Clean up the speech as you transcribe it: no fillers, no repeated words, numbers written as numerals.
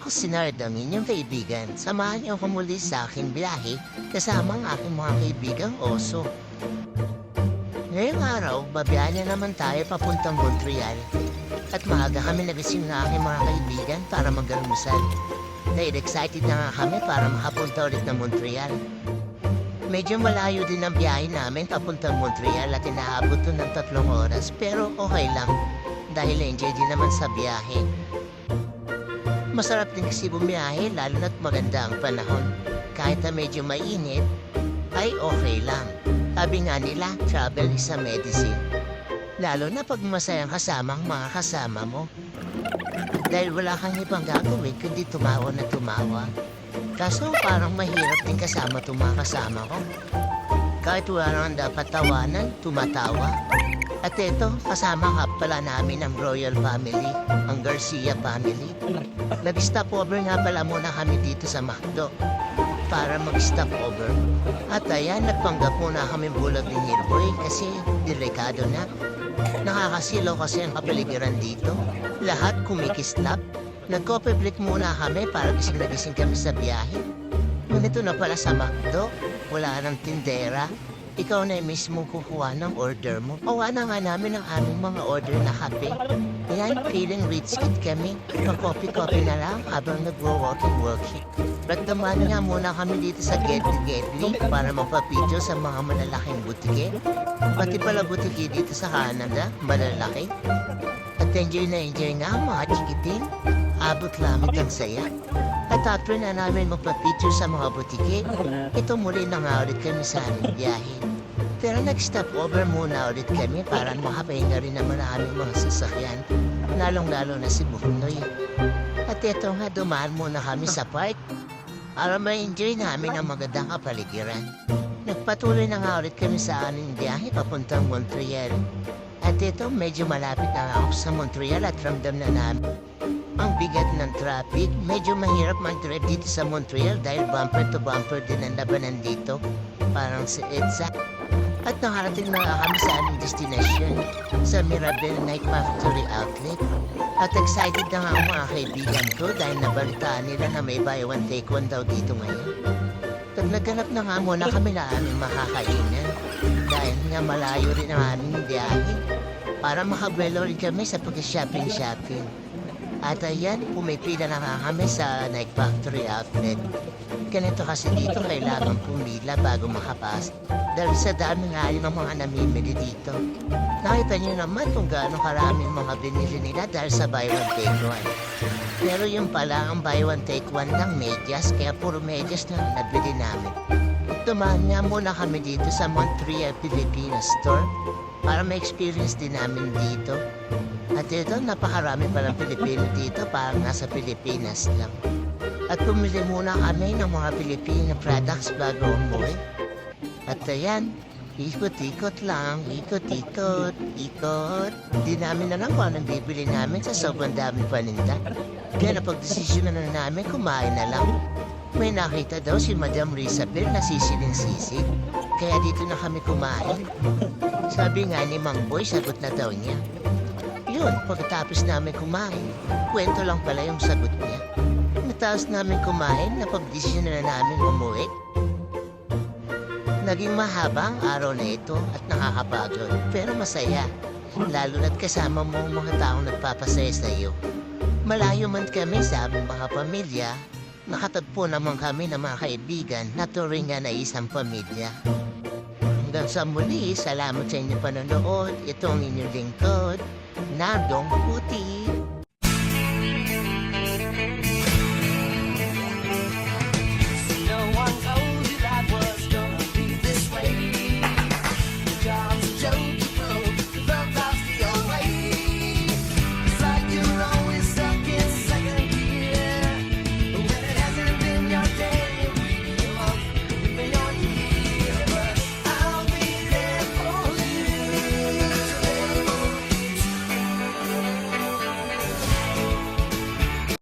Ako si Nard, ang inyong kaibigan. Samahan niyo ako muli sa aking biyahe kasama ang aking mga kaibigang oso. Ngayong araw, babiyahe na naman tayo papuntang Montreal. At maaga kami nagising na aking mga kaibigan para mag-almusal. Dahil excited na nga kami para makapunta ulit ng Montreal. Medyo malayo din ang biyahe namin papuntang Montreal at inaabot to ng 3 oras pero okay lang dahil enjoy din naman sa biyahe. Masarap din kasi bumiyahe lalo na't maganda ang panahon. Kahit na medyo mainit, ay okay lang. Sabi nga nila, travel is a medicine. Lalo na pag masayang kasama ang mga kasama mo. Dahil wala kang ibang gagawin kundi tumawa na tumawa. Kaso parang mahirap din kasama itong mga kasama ko. Kahit wala naman dapat tawanan, tumatawa. At ito, kasama ka pala namin ang Royal Family, ang Garcia Family. Nag-stop over nga pala muna kami dito sa McDo para mag-stop over. At ayan, nagpanggap muna kami bulag ni Nirboy kasi delikado na. Nakakasilaw kasi ang kapaligiran dito. Lahat kumikislap. Nag-coffee break muna kami para gising na gising kami sa biyahe. Ngunito na pala sa McDo, wala nang tindera. Ikaw na mismo kukuha ng order mo. Awa na nga namin ang aming mga order na kape. Yan, feeling rich kid kami. Pa-coffee-coffee na lang habang nag-walking-walking. But naman nga muna kami dito sa Gedli para magpa-picture sa mga malalaking butike. Pati pala butike dito sa Canada, malalaki. At enjoy na enjoy nga ang mga chikiting. Abot lamit ang saya. At after na namin magpa-picture sa mga butike, ito muli na nga ulit kami sa aming biyahe. Pero nag-stop over muna ulit kami para makapahinga rin naman ang aming mga sasakyan, lalong-lalo na si Buhnoy. At ito nga, dumaan muna kami sa park para ma-enjoy namin ang magandang kapaligiran. Nagpatuloy na nga ulit kami sa aming biyahe papuntang Montreal. At ito, medyo malapit na ako sa Montreal at ramdam na namin ang bigat ng traffic. Medyo mahirap mag-drive dito sa Montreal dahil bumper to bumper din ang labanan dito. Parang si EDSA. At nakarating na nga kami sa aming destination, sa Mirabel Night Factory Outlet. At excited na nga ang mga kaibigan ko dahil nabalitaan nila na may buy one take one daw dito ngayon. At naghanap na nga muna kami na aming makakainan dahil nga malayo rin ang aming biyahe para makabuelo rin kami sa pag-shopping-shopping. At ayan, pumipila na nga kami sa Nike Factory Outlet. Ganito kasi dito kailangan pumila bago makapasok. Dahil sa dami nga ng mga namimili dito. Nakita niyo naman kung gaano karaming mga binili nila dahil sa buy one take one. Pero yung pala ang buy one take one ng medyas, kaya puro medyas na nabili namin. Tumahan nga muna kami dito sa Montreal Pilipinas Store para ma-experience din namin dito. At ito, napakarami palang Pilipino dito, parang nasa Pilipinas lang. At pumili muna kami ng mga Pilipino products bago umuwi. At ayan, ikot-ikot lang, ikot-ikot, ikot. Di namin alam kung anong bibili namin sa sobrang daming paninda. Kaya napag-desisyon na namin, kumain na lang. May nakita daw si Madam Rizabel na sisiling-sisig. Kaya dito na kami kumain. Sabi nga ni Mang Boy, sagot na daw niya. Yun, pagkatapos namin kumain, kwento lang pala yung sagot niya. Natapos namin kumain, napag-desisyon na namin umuwi. Naging mahaba ang araw na ito at nakakapagod, pero masaya. Lalo na't kasama mo ang mga taong nagpapasaya sa iyo. Malayo man kami sa aming mga pamilya, nakatagpo naman kami ng mga kaibigan na turingan na isang pamilya. Hanggang sa muli, salamat sa inyong panonood. Ito ang inyong lingkod, Nardong Puti.